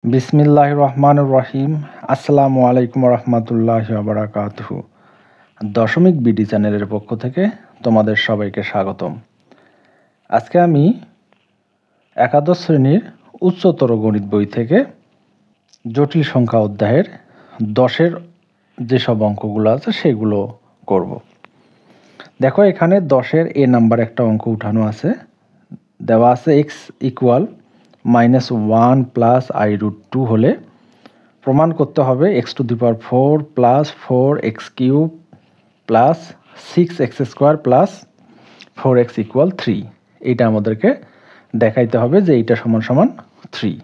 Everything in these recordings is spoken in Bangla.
বিসমিল্লাহির রহমানির রহিম। আসসালামু আলাইকুম রহমতুল্লাহি ওয়া বারাকাতুহু। দশমিক বিডি চ্যানেলের পক্ষ থেকে তোমাদের সবাইকে স্বাগতম। আজকে আমি একাদশ শ্রেণীর উচ্চতর গণিত বই থেকে জটিল সংখ্যা অধ্যায়ের 10-এর যেসব অঙ্কগুলো আছে সেগুলো করব। দেখো, এখানে 10-এর এ নাম্বার একটা অঙ্ক উঠানো আছে, দেওয়া আছে x ইকুয়াল -1 প্লাস i√2 হলে প্রমাণ করতে হবে x⁴ plus 4x³ plus 6x² plus 4x equal 3। এইটা আমাদেরকে দেখাইতে হবে যে এইটা সমান সমান 3।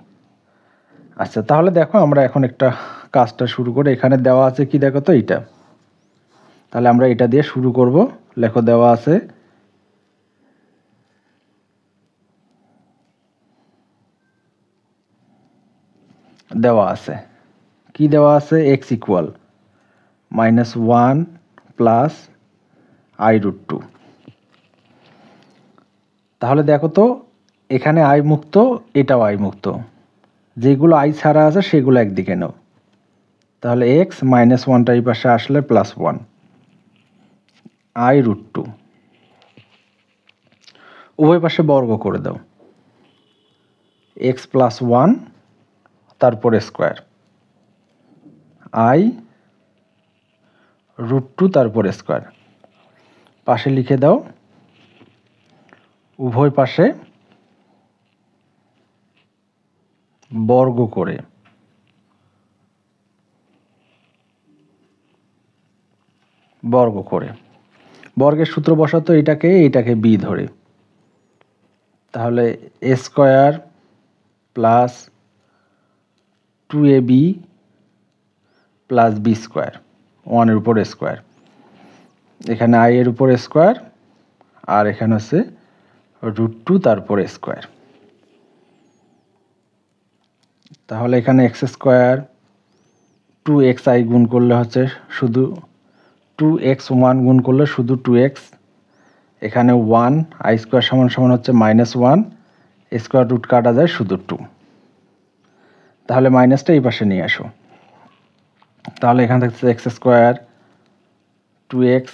আচ্ছা, তাহলে দেখো আমরা এখন একটা কাজটা শুরু করে, এখানে দেওয়া আছে কি দেখো তো এইটা, তাহলে আমরা এটা দিয়ে শুরু করব। লেখো, দেওয়া আছে কি দেওয়া আছে, x ইকুয়াল -1 প্লাস i√2। তাহলে দেখো তো, এখানে আই মুক্ত, এটাও আই মুক্ত, যেগুলো আই ছাড়া আছে সেগুলো একদিকে নাও। তাহলে x -1টা এই পাশে আসলে +1 i√2, উভয় পাশে বর্গ করে দাও। x + 1 তারপরে স্কোয়ার, i√2 তারপরে স্কোয়ার, পাশে লিখে দাও। উভয় পাশে বর্গ করে বর্গের সূত্র বসাতো এইটাকে b ধরে, তাহলে a square plus 2ab plus b square, 1-এর উপর স্কোয়ার, এখানে i এর উপর স্কোয়ার, আর এখানে হচ্ছে √2 তারপরে স্কোয়ার। তাহলে এখানে x² 2xi গুণ করলে হচ্ছে শুধু 2x1 গুণ করলে শুধু 2x, এখানে 1 i² সমান হচ্ছে -1, স্কোয়ার রুট কাটা যায় শুধু 2। তাহলে মাইনাসটা এই পাশে নিয়ে আসো। তাহলে এখানে থাকছে x² 2x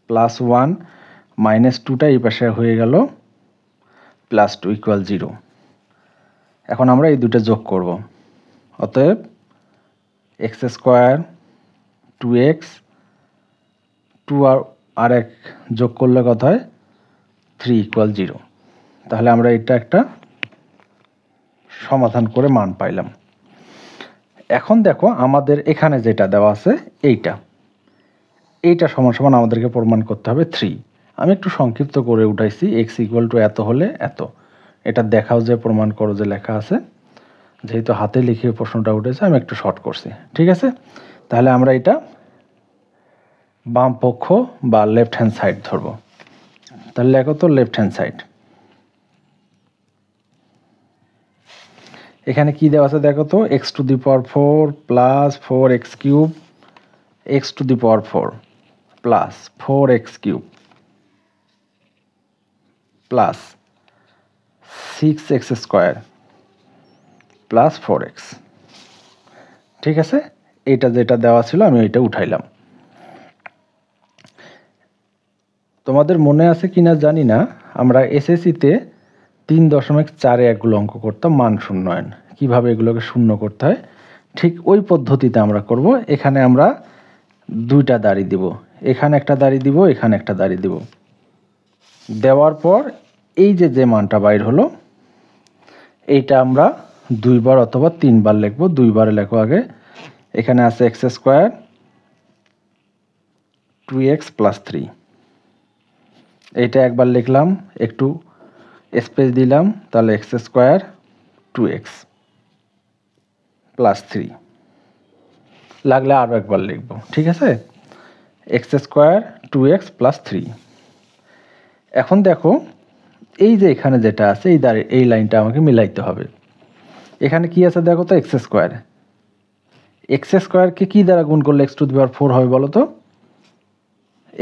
প্লাস 1 -2টা এই পাশে হয়ে গেল +2 ইকুয়াল 0। এখন আমরা এই দুটো যোগ করব। অতএব x² 2x 2 আর এক যোগ করলে কত হয়, 3 ইকুয়াল 0। তাহলে আমরা এটা একটা সমাধান করে মান পাইলাম। এখন দেখো, আমাদের এখানে যেটা দেওয়া আছে এইটা সমান আমাদেরকে প্রমাণ করতে হবে 3। আমি একটু সংক্ষিপ্ত করে উঠাইছি, x ইকুয়াল টু এত হলে এত, এটা দেখাও যে প্রমাণ করো যে লেখা আছে, যেহেতু হাতে লিখে প্রশ্নটা উঠেছে আমি একটু শর্ট করছি, ঠিক আছে। তাহলে আমরা এটা বাম পক্ষ বা লেফট হ্যান্ড সাইড ধরবো। তাহলে লেখো তো লেফট হ্যান্ড সাইড। এখানে কি দেওয়া আছে দেখো তো, x⁴ plus 4x³ x⁴ plus 4x³ plus 6x² plus 4x, ঠিক আছে। এইটা যেটা দেওয়া ছিল আমি ওইটা উঠাইলাম। তোমাদের মনে আছে কিনা জানি না, আমরা এসএসসিতে 3.4 এগুলো অঙ্ক করতাম, মান শূন্যায়ন, কিভাবে এগুলোকে শূন্য করতে হয় ঠিক ওই পদ্ধতিতে আমরা করব। এখানে আমরা দুইটা দাড়ি দিব, এখানে একটা দাড়ি দিব, এখানে একটা দাড়ি দিব। দেওয়ার পর এই যে মানটা বাইর হলো, এইটা আমরা 2 বার অথবা 3 বার লিখব। 2 বারে লেখো আগে। এখানে আছে x² 2x প্লাস 3, এইটা একবার লিখলাম, একটু স্পেস দিলাম, তাহলে x² 2x প্লাস 3, লাগলে আরও একবার লিখব, ঠিক আছে, x² 2x প্লাস 3। এখন দেখো, এই যে এখানে যেটা আছে এই লাইনটা আমাকে মিলাইতে হবে। এখানে কি আছে দেখো তো, x² কে কি দ্বারা গুণ করলে x⁴ হবে বলো তো,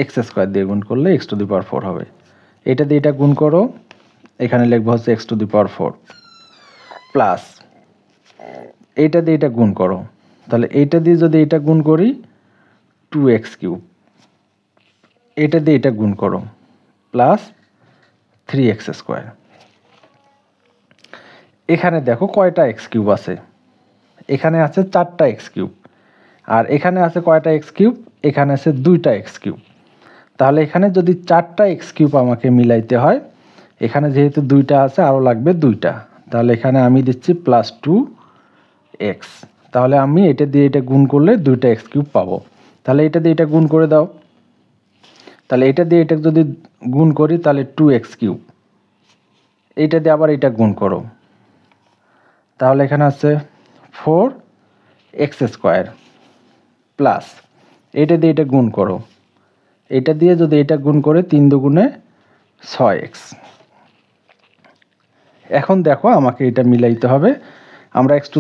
x² দিয়ে গুণ করলে x⁴ হবে। এটা দিয়ে এটা গুণ করো, এখানে লিখবো হচ্ছে x⁴ প্লাস এইটা দিয়ে এটা গুণ করো, তাহলে এইটা দিয়ে যদি এটা গুণ করি 2x কিউব, এটা দিয়ে এটা গুণ করো প্লাস 3x স্কোয়ার। এখানে দেখো কয়টা এক্স কিউব আছে, এখানে আছে 4টা এক্স কিউব, আর এখানে আছে কয়টা এক্স কিউব, এখানে আছে 2টা এক্স কিউব। তাহলে এখানে যদি 4টা এক্স কিউব আমাকে মিলাইতে হয়, এখানে যেহেতু 2টা আছে আরও লাগবে 2টা, তাহলে এখানে আমি দিচ্ছি প্লাস 2x। তাহলে আমি এটা দিয়ে এটা গুণ করলে 2টা এক্স কিউব পাবো। তাহলে এটা দিয়ে এটা গুণ করে দাও, তাহলে এটা দিয়ে এটা যদি গুণ করি তাহলে 2x কিউব, এইটা দিয়ে আবার এটা গুণ করো, তাহলে এখানে আছে 4x স্কোয়ার প্লাস এটা দিয়ে এটা গুণ করো, এটা দিয়ে যদি এটা গুণ করে 3 দুগুণে 6x। এখন দেখো আমাকে এটা মিলাইতে হবে, আমরা x⁴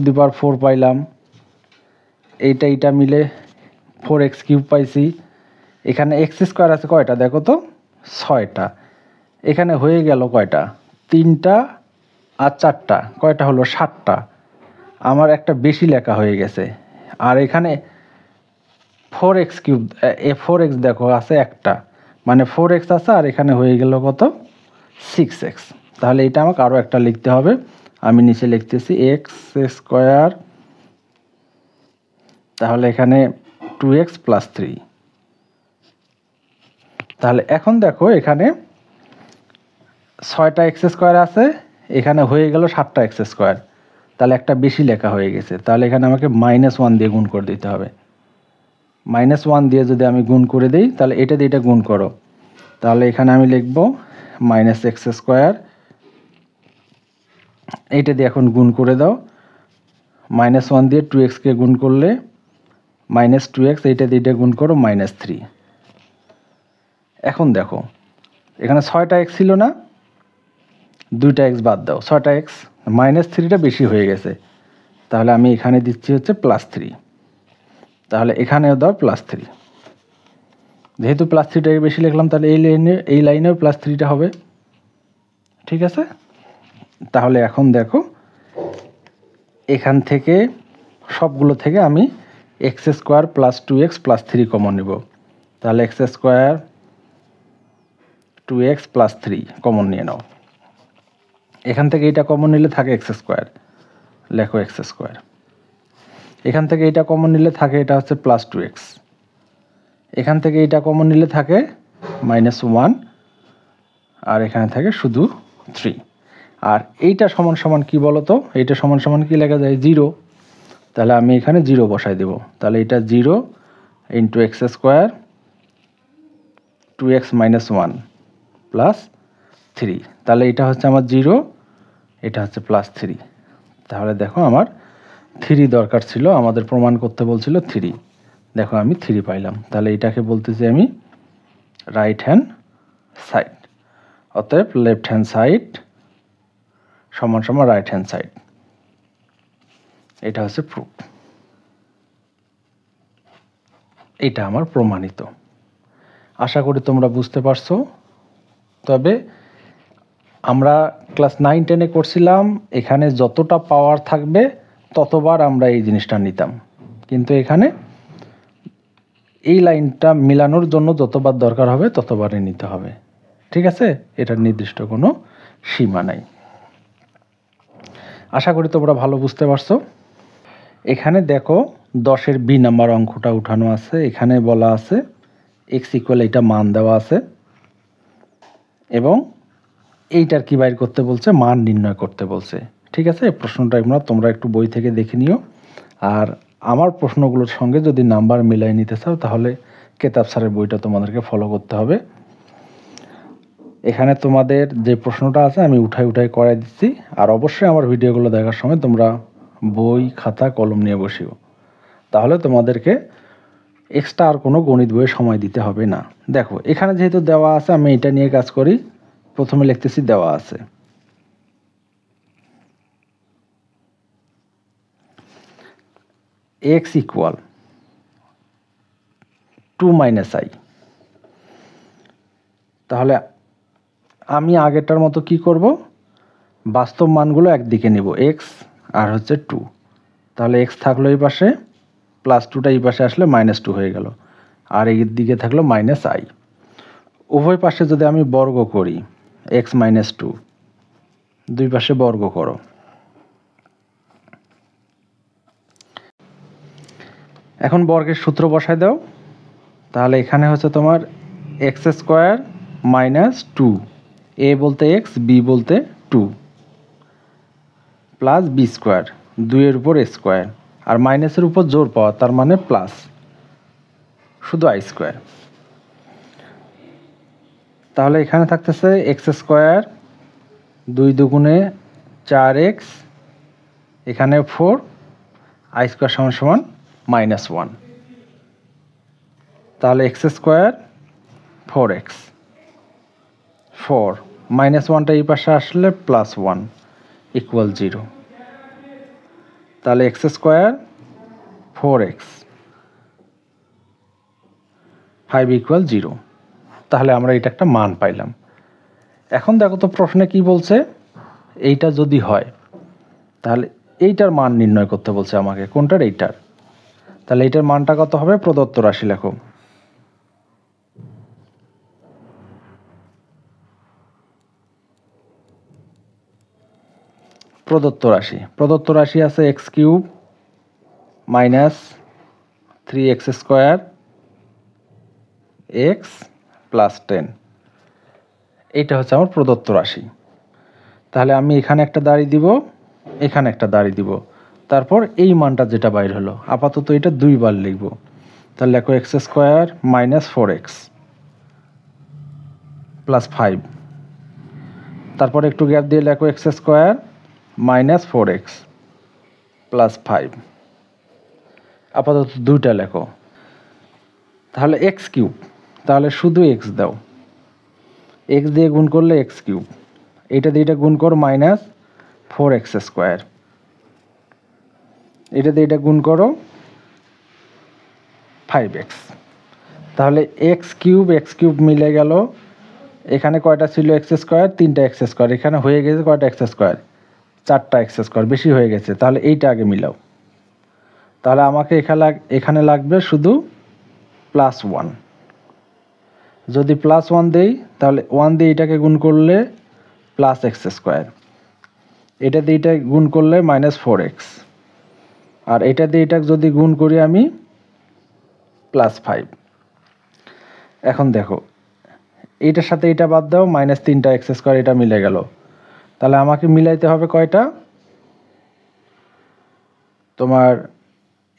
পাইলাম, এইটা মিলে 4x কিউব পাইছি। এখানে x স্কোয়ার আছে কয়টা দেখো তো, 6টা। এখানে হয়ে গেল কয়টা, 3টা আর 4টা, কয়টা হলো 7টা। আমার একটা বেশি লেখা হয়ে গেছে। আর এখানে 4x কিউব, 4x দেখো আছে একটা, মানে 4x আছে, আর এখানে হয়ে গেল কত, 6x। তাহলে এটা আমাকে আরও একটা লিখতে হবে, আমি নিচে লিখতেছি x স্কোয়ার, তাহলে এখানে 2x প্লাস 3। তাহলে এখন দেখো এখানে 6টা এক্স স্কোয়ার আছে, এখানে হয়ে গেল 7টা এক্স স্কোয়ার, তাহলে একটা বেশি লেখা হয়ে গেছে। তাহলে এখানে আমাকে -1 দিয়ে গুণ করে দিতে হবে। -1 দিয়ে যদি আমি গুণ করে দিই, তাহলে এটা দিয়ে এটা গুণ করো, তাহলে এখানে আমি লিখব -x স্কোয়ার, এইটা দিয়ে এখন গুণ করে দাও, -1 দিয়ে 2x কে গুণ করলে -2x, এইটা দিয়ে এটা গুণ করো -3। এখন দেখো এখানে 6টা এক্স ছিল না, 2টা এক্স বাদ দাও, 6টা এক্স, -3টা বেশি হয়ে গেছে, তাহলে আমি এখানে দিচ্ছি হচ্ছে +3, তাহলে এখানেও দাও +3। যেহেতু +3টা বেশি লিখলাম, তাহলে এই লাইনেও +3টা হবে, ঠিক আছে। তাহলে এখন দেখো এখান থেকে সবগুলো থেকে আমি x square plus 2x plus 3 common নেব, তাহলে x square 2x plus 3 common নিয়ে নাও। এখান থেকে এইটা কমন নিলে থাকে x স্কোয়ার, লেখো x স্কোয়ার। এখান থেকে এইটা কমন নিলে থাকে, এটা হচ্ছে +2x। এখান থেকে এইটা কমন নিলে থাকে -1, আর এখানে থাকে শুধু 3। আর এইটা সমান সমান কি বলো তো, এইটা সমান সমান কি লেখা যায়, 0। তাহলে আমি এখানে 0 বসাই দেব, তাহলে এটা 0 into x square 2x - 1 plus 3, তাহলে এটা হচ্ছে আমার 0, এটা হচ্ছে +3। তাহলে দেখো আমার 3 দরকার ছিল, আমাদের প্রমাণ করতে বলছিল 3, দেখো আমি 3 পাইলাম। তাহলে এটাকে বলতেছি আমি রাইট হ্যান্ড সাইড, অতএব লেফট হ্যান্ড সাইড সমান সমান রাইট হ্যান্ড সাইড, এটা হচ্ছে প্রুফ, এটা আমার প্রমাণিত। আশা করি তোমরা বুঝতে পারছো। তবে আমরা ক্লাস 9-10-এ করছিলাম, এখানে যতটা পাওয়ার থাকবে ততবার আমরা এই জিনিসটা নিতাম, কিন্তু এখানে এই লাইনটা মিলানোর জন্য যতবার দরকার হবে ততবারই নিতে হবে, ঠিক আছে। এটার নির্দিষ্ট কোনো সীমা নাই। আশা করি তোমরা ভালো বুঝতে পারছো। এখানে দেখো 10-এর বি নাম্বার অঙ্কটা উঠানো আছে, এখানে বলা আছে x ইকুয়াল, এটা মান দেওয়া আছে, এবং এইটার কি বাইর করতে বলছে, মান নির্ণয় করতে বলছে, ঠিক আছে। এই প্রশ্নটা তোমরা একটু বই থেকে দেখে নিও, আর আমার প্রশ্নগুলোর সঙ্গে যদি নাম্বার মিলাই নিতে চাও তাহলে কেতাব স্যারের বইটা তোমাদেরকে ফলো করতে হবে। এখানে তোমাদের যে প্রশ্নটা আছে আমি উঠাই করাই দিচ্ছি, আর অবশ্যই আমার ভিডিওগুলো দেখার সময় তোমরা বই খাতা কলম নিয়ে বসিও, তাহলে তোমাদেরকে এক্সট্রা আর কোনো গণিত বইয়ে সময় দিতে হবে না। দেখো এখানে যেহেতু দেওয়া আছে, আমি এটা নিয়ে কাজ করি। প্রথমে লিখতেছি দেওয়া আছে x ইকুয়াল 2 - i, তাহলে আমি আগেরটার মতো কি করব, বাস্তব মানগুলো একদিকে নেব, x আর হচ্ছে 2, তাহলে এক্স থাকলো এই পাশে, প্লাস টুটা এই পাশে আসলে -2 হয়ে গেল, আর এই দিকে থাকলো -i। উভয় পাশে যদি আমি বর্গ করি x - 2, দুই পাশে বর্গ করো। এখন বর্গের সূত্র বসায় দাও। তাহলে এখানে হচ্ছে তোমার x² - 2, a বলতে x, b বলতে 2, প্লাস b², 2-এর উপর স্কোয়ার, আর মাইনাসের উপর জোর পাওয়া, তার মানে প্লাস, শুধু i²। তাহলে এখানে থাকতেছে x², 2 দুগুণে 4x, এখানে 4, i² = -1। তাহলে x² 4x, 4 -1টা এই পাশে আসলে +1 = 0। তাহলে x² 4x 5 = 0। তাহলে আমরা এটা একটা মান পাইলাম। এখন দেখো তো প্রশ্নে কি বলছে, এইটা যদি হয় তাহলে এইটার মান নির্ণয় করতে বলছে আমাকে, কোনটার? এইটার। তাহলে এইটার মানটা কত হবে? প্রদত্ত রাশি লেখো। প্রদত্ত রাশি আছে x³ - 3x² x + 10। এইটা হচ্ছে আমার প্রদত্ত রাশি। তাহলে আমি এখানে একটা দাঁড়ি দিব, এখানে একটা দাঁড়ি দিব, তারপর এই মানটা যেটা বাইর হলো, আপাতত এটা 2 বার লিখব। তাহলে লেখো x² - 4x + 5, তারপর একটু গ্যাপ দিয়ে লেখো x² - 4x + 5, আপাতত 2টা লেখো। তাহলে x³, তাহলে শুধু x দাও, x দিয়ে গুণ করলে x³, এটা দিয়ে এটা গুণ করো -4x², এটা দিয়ে এটা গুণ করো 5x। তাহলে x³ মিলে গেল। এখানে কয়টা ছিল x²? 3টা x²। এখানে হয়ে গেছে কয়টা x²? 4টা x², বেশি হয়ে গেছে। তাহলে এইটা আগে মিলাও। তাহলে আমাকে এখানে লাগবে শুধু +1। যদি +1 দেই তাহলে 1 দিয়ে এটাকে গুণ করলে +x², এটা দিয়ে এটা গুণ করলে -4x, আর এটা দিয়ে এটা যদি গুণ করি আমি +5। এখন দেখো এইটার সাথে এটা বাদ দাও, -3টা x², এটা মিলে গেল। তাহলে আমাকে মিলাইতে হবে কয়টা? তোমার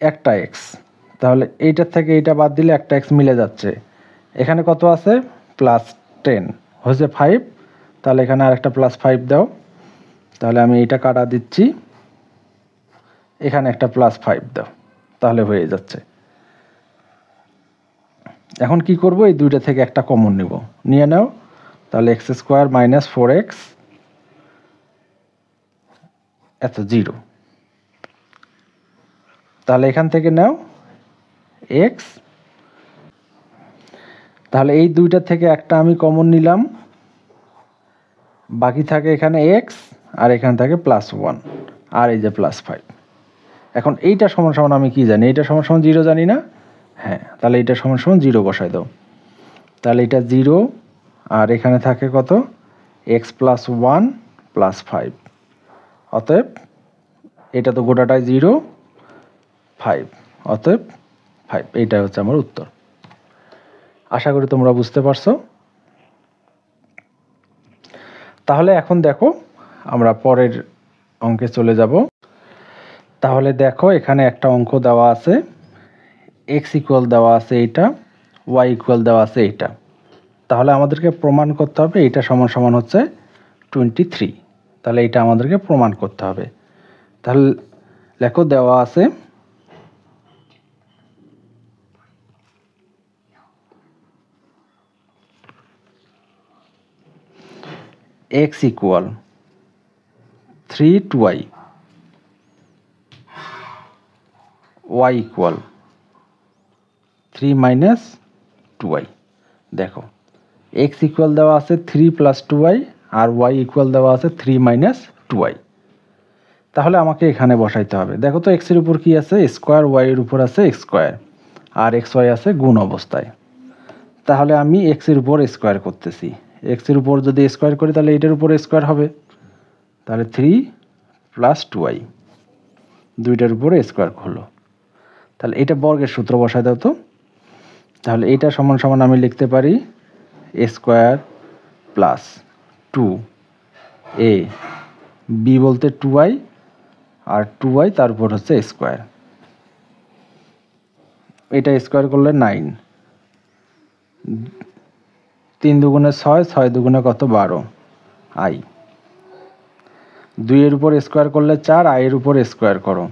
একটা x। তাহলে এইটার থেকে এইটা বাদ দিলে একটা x মিলে যাচ্ছে। এখানে কত আছে? +10 হচ্ছে 5। তাহলে এখানে আরেকটা +5 দাও। তাহলে আমি এইটা কাটা দিচ্ছি, এখানে একটা +5 দাও, তাহলে হয়ে যাচ্ছে। এখন কি করব? এই দুইটা থেকে একটা কমন নিব, নিয়ে নাও। তাহলে x² - 4x এত 0। তাহলে এখান থেকে নাও x, তাহলে এই দুইটা থেকে একটা আমি কমন নিলাম, বাকি থাকে এখানে x, আর এখানে থাকে +1, আর এই যে +5। এখন এইটা সমান সমান আমি কি জানি? এইটা সমান সমান 0 জানি না? হ্যাঁ, তাহলে এইটা সমান সমান 0 বসাই দাও। তাহলে এটা 0, আর এখানে থাকে কত? x + 1 + 5। অতএব এটা তো গোটাটাই 0, 5, অতএব 5। এইটা হচ্ছে আমার উত্তর। আশা করি তোমরা বুঝতে পারছো। তাহলে এখন দেখো আমরা পরের অঙ্কে চলে যাব। তাহলে দেখো এখানে একটা অঙ্ক দেওয়া আছে, x = দেওয়া আছে এইটা, y = দেওয়া আছে এইটা। তাহলে আমাদেরকে প্রমাণ করতে হবে এইটা সমান সমান হচ্ছে 23। তাহলে এটা আমাদেরকে প্রমাণ করতে হবে। তাহলে লেখো দেওয়া আছে x = 3y, y = 3 - 2y। দেখো x = দেওয়া আছে 3 + 2y, আর y = দেওয়া আছে 3 - 2y। তাহলে আমাকে এখানে বসাইতে হবে। দেখো তো এক্সের উপর কি আছে, স্কোয়ার, ওয়াই এর উপর আছে স্কোয়ার, আর এক্স ওয়াই আছে গুণ অবস্থায়। তাহলে আমি এক্সের উপর স্কোয়ার করতেছি। এক্সের উপর যদি স্কোয়ার করি তাহলে এটার উপর স্কোয়ার হবে, তাহলে 3 + 2y, দুইটার উপরে স্কোয়ার হলো। তাহলে এটা বর্গের সূত্র বসায় দাও তো। তাহলে এটা সমান সমান আমি লিখতে পারি স্কোয়ার প্লাস 2a, b বলতে 2y, আর 2y তার উপর হচ্ছে স্কোয়ার। এটা স্কোয়ার করলে 9, 3 দুগুণে 6, 6 দুগুণে কত 12 i, 2 এর উপর স্কোয়ার করলে 4, i এর উপর স্কোয়ার করো,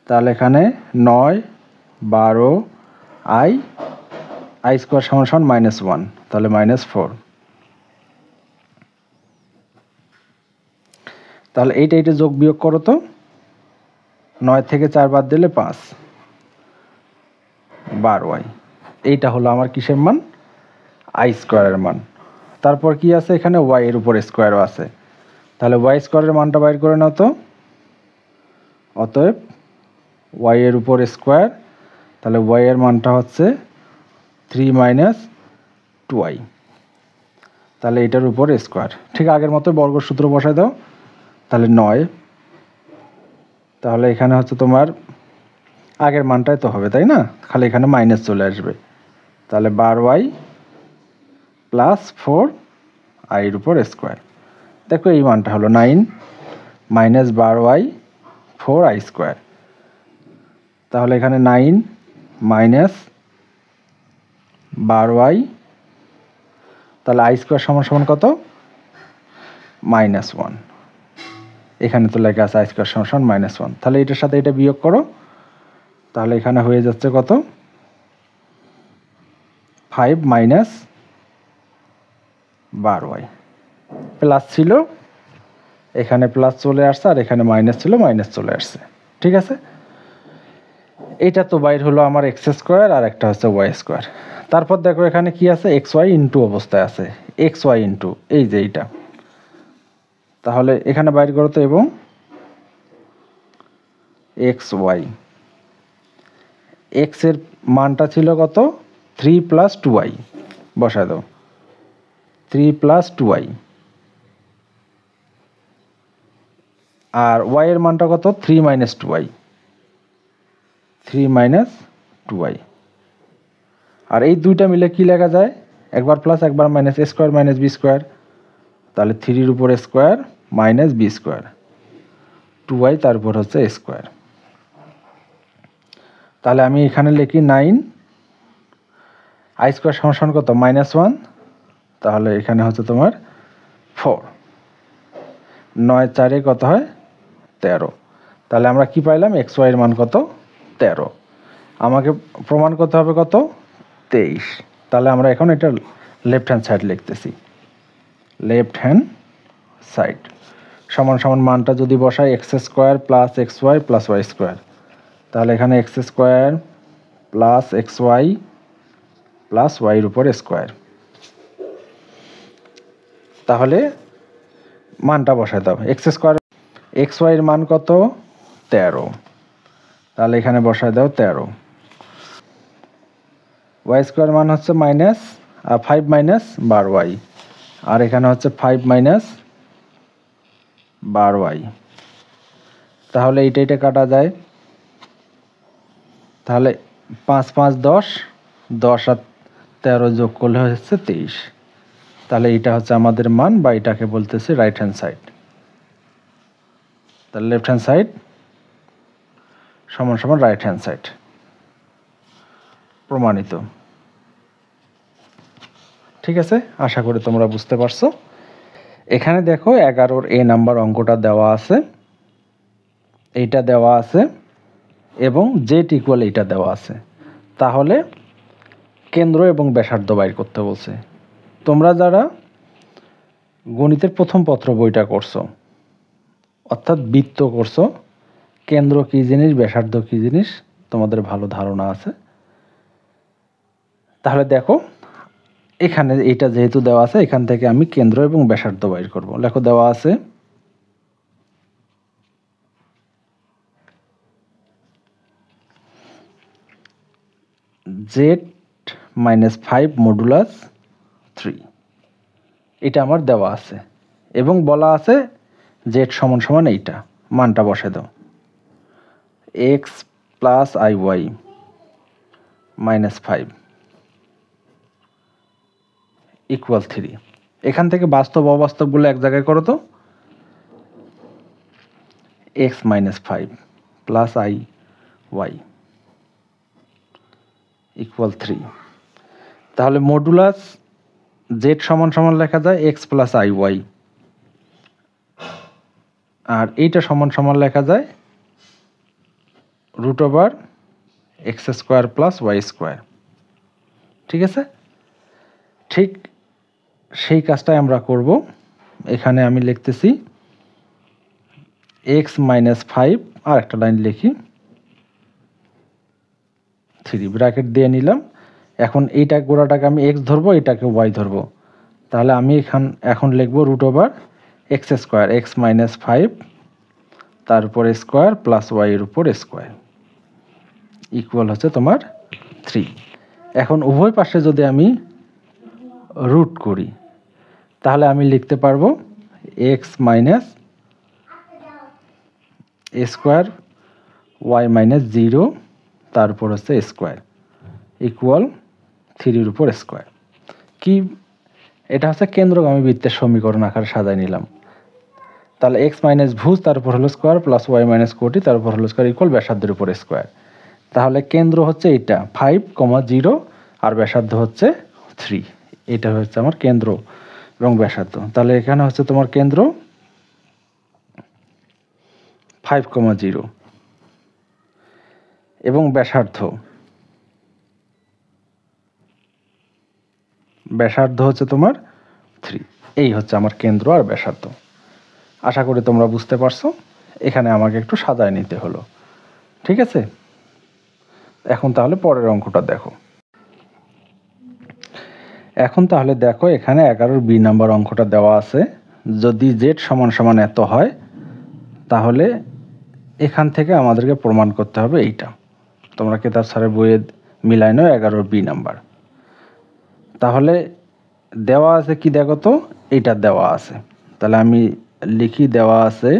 তাহলে এখানে 9, 12 i স্কোয়ার সমান সমান -1, তাহলে -4। তাহলে এইটা যোগ বিয়োগ করো তো, 9 থেকে 4 বাদ দিলে 5, 12y। এইটা হলো আমার কিসের মান, আই স্কোয়ারের মান। তারপর কি আছে এখানে, ওয়াই এর উপর স্কোয়ারও আছে। তাহলে ওয়াই স্কোয়ারের মানটা বাইর করে নাও তো। অতএব ওয়াই এর উপর স্কোয়ার, তাহলে ওয়াই এর মানটা হচ্ছে 3 - 2y, তাহলে এটার উপর স্কোয়ার। ঠিক আগের মতো বর্গসূত্র বসায় দাও, তাহলে 9, তাহলে এখানে হচ্ছে তোমার আগের মানটাই তো হবে তাই না, খালি এখানে মাইনাস চলে আসবে। তাহলে 12y + 4i এর উপর স্কোয়ার। দেখো এই মানটা হলো 9 - 12y 4i স্কোয়ার। তাহলে এখানে 9 - 12y, তাহলে i স্কোয়ার সমান সমান কত, -1। এখানে তো লেখা আছে i স্কোয়ার সমান সমান -1। তাহলে এটার সাথে এটা বিয়োগ করো, তাহলে এখানে হয়ে যাচ্ছে কত, 5 - 12y। প্লাস ছিল, এখানে প্লাস চলে আসছে, আর এখানে মাইনাস ছিল, মাইনাস চলে আসছে। ঠিক আছে, এটা তো বাইর হলো আমার এক্স স্কোয়ার, আর একটা হচ্ছে ওয়াই স্কোয়ার। তারপর দেখো এখানে কি আছে, এক্স ওয়াই ইন্টু অবস্থায় আছে, এক্স ওয়াই ইন্টু এই যে এইটা। তাহলে এখানে বাইর করো তো, এবং এক্স ওয়াই, এক্স এর মানটা ছিল কত, 3 + 2y, বসায় দাও 3 + 2y, আর ওয়াই এর মানটা কত, 3 - 2y, 3 - 2y। আর এই দুইটা মিলে কি লেখা যায়, একবার প্লাস একবার minus, a square - b square, তাহলে 3 এর উপর স্কোয়ার - b স্কোয়ার, 2y তার উপর হচ্ছে স্কোয়ার। তাহলে আমি এখানে লিখি 9, i স্কোয়ার সমান সমান কত, -1, তাহলে এখানে হচ্ছে তোমার 4, 9 4 কত হয় 13। তাহলে আমরা কি পাইলাম, এক্স ওয়াই এর মান কত, 13। আমাকে প্রমাণ করতে হবে কত, 23। তাহলে আমরা এখন এটা লেফট হ্যান্ড সাইড লিখতেছি, লেফট হ্যান্ড সাইড সমান সমান মানটা যদি বসাই, x square plus x y plus y square, তাহলে এখানে x square plus x y plus ওয়াইয়ের উপর স্কোয়ার। তাহলে মানটা বসায় দাও, এক্স স্কোয়ার, এক্স ওয়াইয়ের মান কত, 13, তাহলে এখানে বসায় দাও 13। ওয়াই স্কোয়ার মান হচ্ছে -5 - 12y, আর এখানে হচ্ছে 5 - 12y। তাহলে এইটা কাটা যায়, তাহলে 5 5 10, 10 আর 13 যোগ করলে হচ্ছে 23। তাহলে এটা হচ্ছে আমাদের মান, বা এটাকে বলতেছে রাইট হ্যান্ড সাইড। তাহলে লেফট হ্যান্ড সাইড সমান সমান রাইট হ্যান্ড সাইড, প্রমাণিত। ঠিক আছে, আশা করি তোমরা বুঝতে পারছো। এখানে দেখো 11-র এ নাম্বার অঙ্কটা দেওয়া আছে, এইটা দেওয়া আছে, এবং জেড ইকুয়াল এইটা দেওয়া আছে। তাহলে কেন্দ্র এবং ব্যাসার্ধ বাইর করতে বলছে। তোমরা যারা গণিতের প্রথম পত্র বইটা করছো, অর্থাৎ বৃত্ত করছো, কেন্দ্র কী জিনিস, ব্যাসার্ধ কী জিনিস তোমাদের ভালো ধারণা আছে। তাহলে দেখো এখানে এইটা যেহেতু দেওয়া আছে, এখান থেকে আমি কেন্দ্র এবং ব্যাসার্ধ বাইর করব। লেখো দেওয়া আছে জেড -5 মডুলাস 3, এটা আমার দেওয়া আছে এবং বলা আছে জেড সমান সমান এইটা, মানটা বসে দাও, x plus i y -5 equal 3। এখান থেকে বাস্তব অবাস্তবগুলো এক জায়গায় করো তো, x -5 plus i y equal 3। তাহলে মডুলাস জেড সমান সমান লেখা যায় এক্স প্লাস আই ওয়াই, আর এইটা সমান সমান লেখা যায় √(x² + y²). ঠিক আছে, ঠিক সেই কাজটাই আমরা করব। এখানে আমি লিখতেছি x -5, আর একটা লাইন লিখি 3 ব্র্যাকেট দিয়ে নিলাম। এখন এইটা গোড়াটাকে আমি x ধরবো, এটাকে y ধরবো, তাহলে আমি এখন লিখব √(x², x -5 তার উপর স্কোয়ার প্লাস ওয়াই এর উপর স্কোয়ার ইকুয়াল হচ্ছে তোমার 3। এখন উভয় পাশে যদি আমি রুট করি তাহলে আমি লিখতে পারবো x -² y -0 তারপর হচ্ছে স্কোয়ার ইকুয়াল 3 এর উপর স্কোয়ার। কি, এটা হচ্ছে কেন্দ্রগামী বৃত্তের সমীকরণ আকারে সাজায় নিলাম। তাহলে x ভুজ তারপর হলো স্কোয়ার প্লাস y কোটি তারপর হলো স্কোয়ার ইকুয়াল ব্যাসার্ধের উপর স্কোয়ার। তাহলে কেন্দ্র হচ্ছে এটা 5,0 আর ব্যাসার্ধ হচ্ছে 3, এটা হচ্ছে আমার কেন্দ্র এবং ব্যাসার্ধ। তাহলে এখানে হচ্ছে তোমার কেন্দ্র 5,0 এবং ব্যাসার্ধ হচ্ছে তোমার 3। এই হচ্ছে আমার কেন্দ্র আর ব্যাসার্ধ। আশা করি তোমরা বুঝতে পারছো। এখানে আমাকে একটু সাজায় নিতে হলো। ঠিক আছে, এখন তাহলে পরের অঙ্কটা দেখো। এখন তাহলে দেখো, এখানে 11 বি নাম্বার অঙ্কটা দেওয়া আছে। যদি জেড সমান সমান এত হয় তাহলে এখান থেকে আমাদেরকে প্রমাণ করতে হবে এইটা। তোমরা কেতাব স্যারের বইয়ে মিলাই নাও 11 বি নাম্বার। তাহলে দেওয়া আছে কি দেখো তো, এইটা দেওয়া আছে। তাহলে আমি লিখি দেওয়া আছে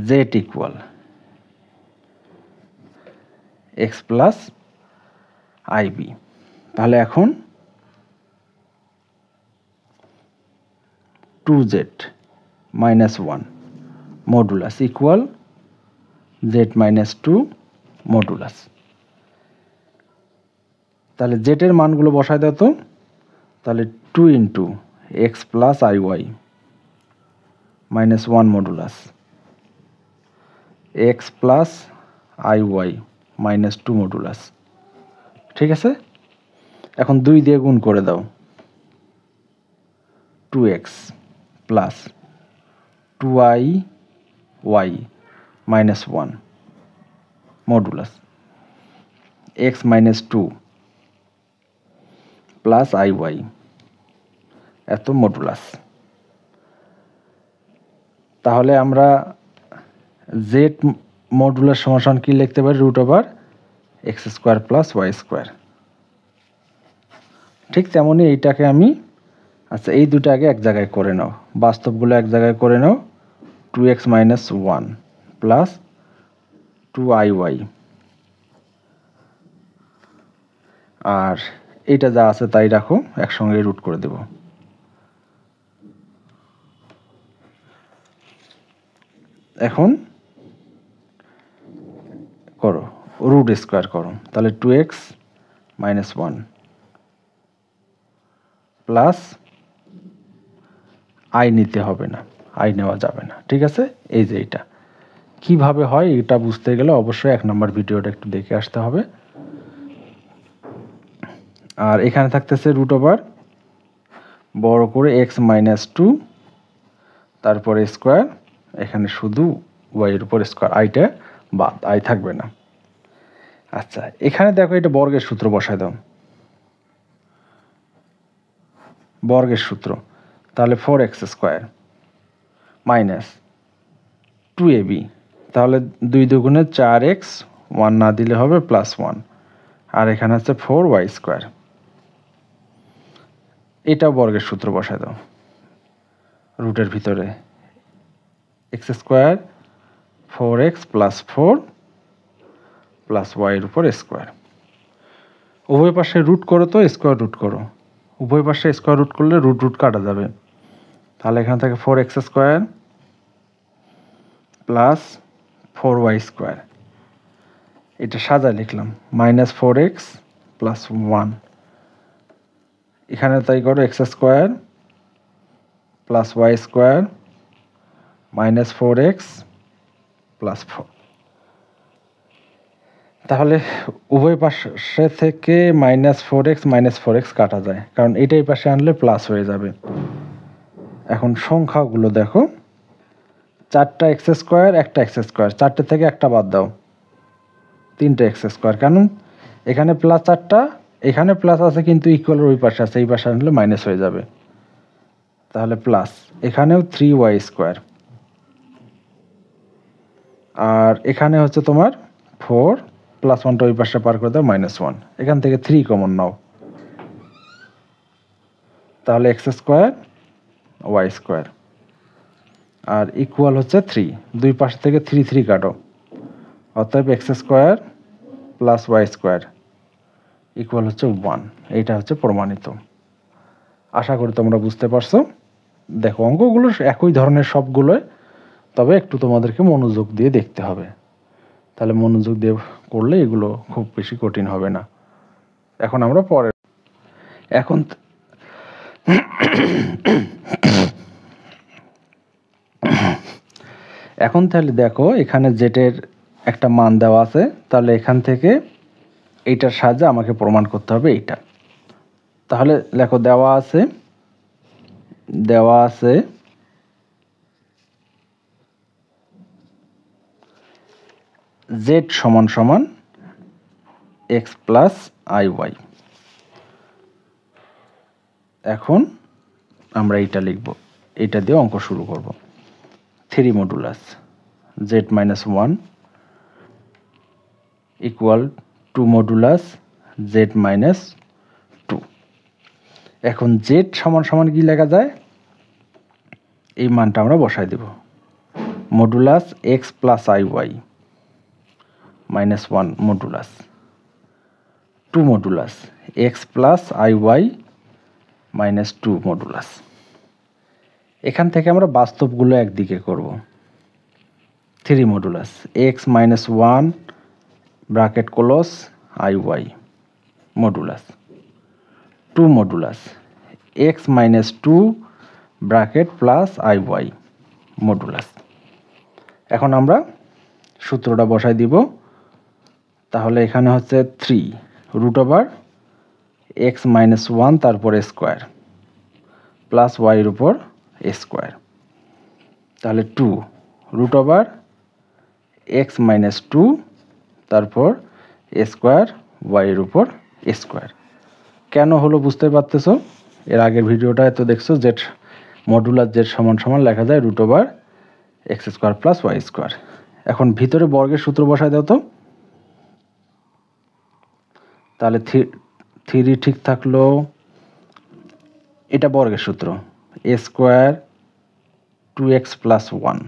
z equal x plus i b. তাহলে এখন 2z -1 modulus equal z -2 modulus. তাহলে z এর মানগুলো বসায় দাও তো। তাহলে 2 × x plus i y -1 modulus x plus i y -2 modulus. ঠিক আছে, এখন 2 দিয়ে গুণ করে দাও, 2x plus 2iy -1 modulus x -2 plus i y এত মডুলাস। তাহলে আমরা জেড মডুলাস সমান কি লিখতে পারি, √(x² + y²। ঠিক তেমনি এইটাকে আমি, আচ্ছা এই দুটো আগে এক জায়গায় করে নাও, বাস্তবগুলো এক জায়গায় করে নাও। 2x -1 প্লাস 2iy, আর এইটা যা আছে তাই রাখো, একসঙ্গে রুট করে দেব। এখন করো √² করো, তাহলে 2x -1 প্লাস আই নিতে হবে না, আই নেওয়া যাবে না। ঠিক আছে, এই যে এটা কিভাবে হয় এটা বুঝতে গেলে অবশ্যই 1 নম্বর ভিডিওটা একটু দেখে আসতে হবে। আর এখানে থাকতেছে √ বড় করে x -2 তারপরে স্কোয়ার, এখানে শুধু y এর উপর স্কোয়ার, আইটা বাদ, আই থাকবে না। আচ্ছা এখানে দেখো, এটা বর্গের সূত্র বসায় দাও, বর্গের সূত্র। তাহলে 4x² মাইনাস 2ab, তাহলে 2 দুগুণে 4x, 1 না দিলে হবে +1, আর এখানে আছে 4y²। এটাও বর্গের সূত্র বসায় দাও, রুটের ভিতরে x² 4x + 4 + y এর উপর স্কোয়ার। উভয় পাশে রুট করো তো স্কোয়ার রুট করো, উভয় পাশে স্কোয়ার রুট করলে রুট রুট কাটা যাবে। তাহলে এখান থেকে 4x² + 4y², এটা সাজায় লিখলাম -4x + 1, এখানে তাই করো x² + y² -4x + 4। তাহলে উভয় পাশে থেকে -4x -4x কাটা যায়, কারণ এটাই পাশে আনলে প্লাস হয়ে যাবে। এখন সংখ্যাগুলো দেখো, 4টা x², একটা x², 4টে থেকে একটা বাদ দাও, 3টে x², কারণ এখানে +4টা, এখানে প্লাস আছে কিন্তু ইকুয়ালের ওই পাশে আছে, এই পাশে আনলে মাইনাস হয়ে যাবে, তাহলে প্লাস। এখানেও 3y², আর এখানে হচ্ছে তোমার 4 + 1টা ওই পাশে পার করে দাও -1, এখান থেকে 3 কমন নাও, তাহলে x² y², আর ইকুয়াল হচ্ছে 3, দুই পাশ থেকে 3 3 কাটো, অতএব x² + y² ইকুয়াল হচ্ছে 1। এইটা হচ্ছে প্রমাণিত। আশা করি তোমরা বুঝতে পারছো। দেখো অঙ্কগুলো একই ধরনের সবগুলোই, তবে একটু তোমাদেরকে মনোযোগ দিয়ে দেখতে হবে, তাহলে মনোযোগ দিয়ে করলে এগুলো খুব বেশি কঠিন হবে না। এখন আমরা এখন তাহলে দেখো এখানে জেটের একটা মান দেওয়া আছে, তাহলে এখান থেকে এইটার সাহায্যে আমাকে প্রমাণ করতে হবে এইটা। তাহলে দেখো দেওয়া আছে z = x + iy। এখন আমরা এইটা লিখব, এইটা দিয়ে অঙ্ক শুরু করব। 3 মডুলাস z - 1 = 2 মডুলাস z - 2। এখন z = কি লেখা যায়, এই মানটা আমরা বসাই দেব, modulus x + iy -1 modulus 2 modulus x + iy -2 modulus. এখান থেকে আমরা বাস্তবগুলো একদিকে করব। 3 modulus x - 1 bracket close iy modulus 2 modulus x - 2 bracket plus iy modulus. এখন আমরা সূত্রটা বসাই দিব, তাহলে এখানে হচ্ছে 3 √x - 1 তারপর স্কোয়ার প্লাস y এর উপর স্কোয়ার, তাহলে 2 √x - 2 তারপর স্কোয়ার y এর উপর স্কোয়ার। কেন হলো বুঝতে পারতেছো, এর আগের ভিডিওটা তো দেখছো, z মডুলাস z = লেখা যায় √x² + y²। এখন ভিতরে বর্গের সূত্র বসায় দাও তো, তাহলে 3 ঠিক থাকলো, এটা বর্গের সূত্র a² 2x + 1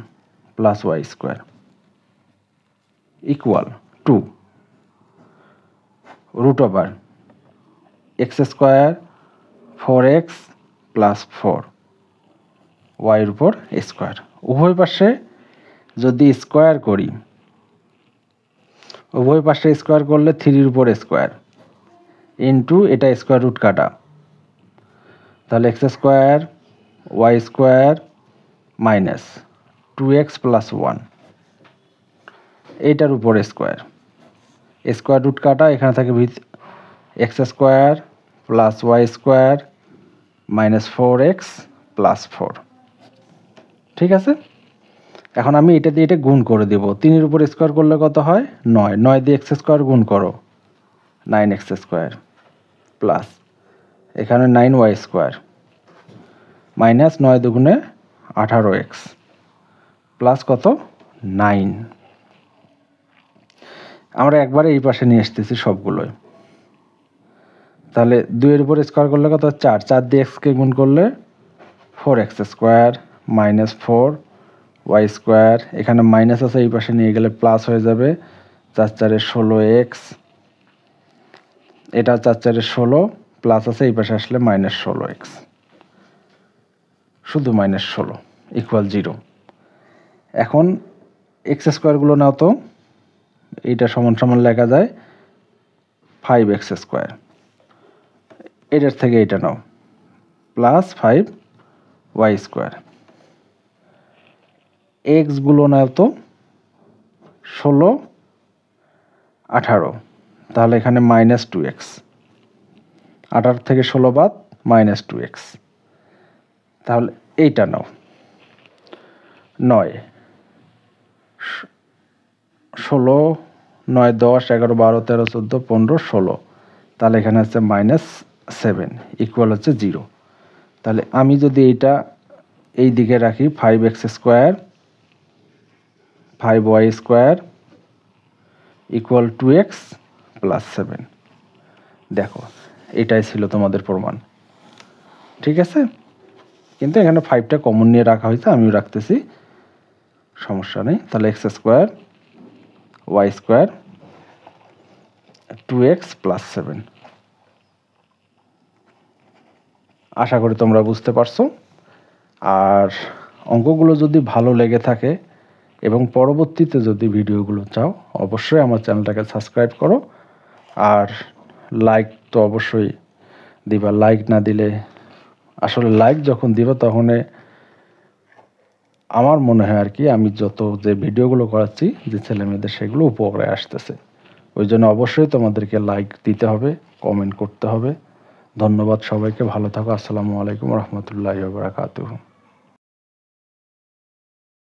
+ y² equal 2 √x² 4x + 4 y এর উপর স্কোয়ার। উভয় পাশে যদি স্কোয়ার করি, উভয় পাশে স্কোয়ার করলে 3 এর উপর স্কোয়ার ইন্টু এটা স্কোয়ার রুট কাটা, তাহলে x² y² -2x + 1 এইটার উপর স্কোয়ার, স্কোয়ার রুট কাটা, এখানে থাকে x² + y² -4x + 4। ঠিক আছে, এখন আমি এটা দিয়ে এটা গুণ করে দেব। 3 এর উপর স্কোয়ার করলে কত হয় 9, 9 দিয়ে x² গুণ করো 9x² প্লাস এখানে 9y² -9 দুগুণে 18x প্লাস কত 9। আমরা একবারে এই পাশে নিয়ে আসতেছি সবগুলোই। তাহলে 2 এর উপর স্কোয়ার করলে কত? 4। 4 দিয়ে এক্সকে গুণ করলে 4x square minus 4y square. এখানে মাইনাস আছে, এই পাশে নিয়ে গেলে প্লাস হয়ে যাবে। 4 4 16x, এটা 4 4 16 প্লাস আছে, এই পাশে আসলে মাইনাস 16x, শুধু মাইনাস 16 ইকুয়াল 0। এখন এক্স স্কোয়ারগুলো নাও তো, এইটা সমান সমান লেখা যায় 5x স্কোয়ার। এটার থেকে এটা নাও প্লাস 5y স্কোয়ার। এক্সগুলো নাও তো 16 18, তাহলে এখানে মাইনাস 2x। 18 থেকে 16 বাদ, মাইনাস 2x। তাহলে এইটা নাও 9 16 9 10 11 12 13 14 15 16, তাহলে এখানে আছে মাইনাস 7 ইকুয়াল হচ্ছে 0। তাহলে আমি যদি এইটা এই দিকে রাখি 5x square 5y square equal 2x plus 7। দেখো, এটাই ছিল তোমাদের প্রমাণ, ঠিক আছে? কিন্তু এখানে 5টা কমন নিয়ে রাখা হয়েছে, আমিও রাখতেছি, সমস্যা নেই। তাহলে x square y square 2x plus 7। আশা করি তোমরা বুঝতে পারছো। আর অঙ্কগুলো যদি ভালো লেগে থাকে এবং পরবর্তীতে যদি ভিডিওগুলো চাও, অবশ্যই আমার চ্যানেলটাকে সাবস্ক্রাইব করো। আর লাইক তো অবশ্যই দিবা। লাইক না দিলে, আসলে লাইক যখন দিবা তখন আমার মনে হয় আর কি, আমি যত যে ভিডিওগুলো করাচ্ছি যে ছেলে মেয়েদের, সেগুলো উপকারে আসতেছে। ওই জন্য অবশ্যই তোমাদেরকে লাইক দিতে হবে, কমেন্ট করতে হবে। ধন্যবাদ সবাইকে, ভালো থাকো। আসসালামু আলাইকুম রহমতুল্লাহি ওয়া বারাকাতুহু।